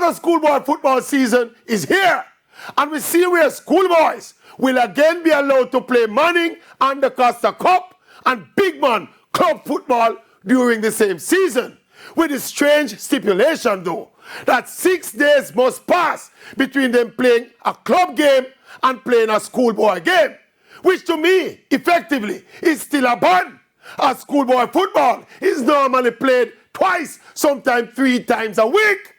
another schoolboy football season is here, and we see where schoolboys will again be allowed to play Manning and the Costa Cup and big man club football during the same season, with a strange stipulation though, that 6 days must pass between them playing a club game and playing a schoolboy game, which to me, effectively, is still a ban, as schoolboy football is normally played twice, sometimes 3 times a week.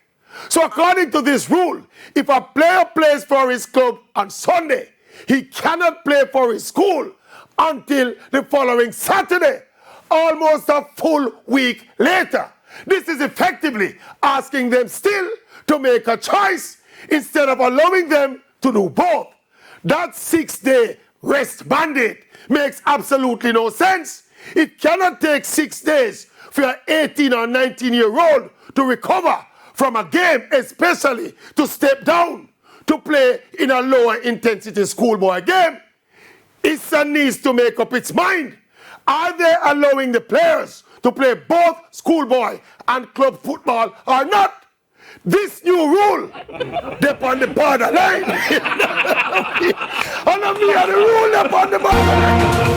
So according to this rule, if a player plays for his club on Sunday, he cannot play for his school until the following Saturday, almost a full week later. This is effectively asking them still to make a choice instead of allowing them to do both. That 6-day rest mandate makes absolutely no sense. It cannot take 6 days for an 18 or 19-year-old to recover from a game, especially to step down to play in a lower intensity schoolboy game. ISSA needs to make up its mind. Are they allowing the players to play both schoolboy and club football or not? This new rule, Deh pon the borderline. And me are the rule upon the borderline.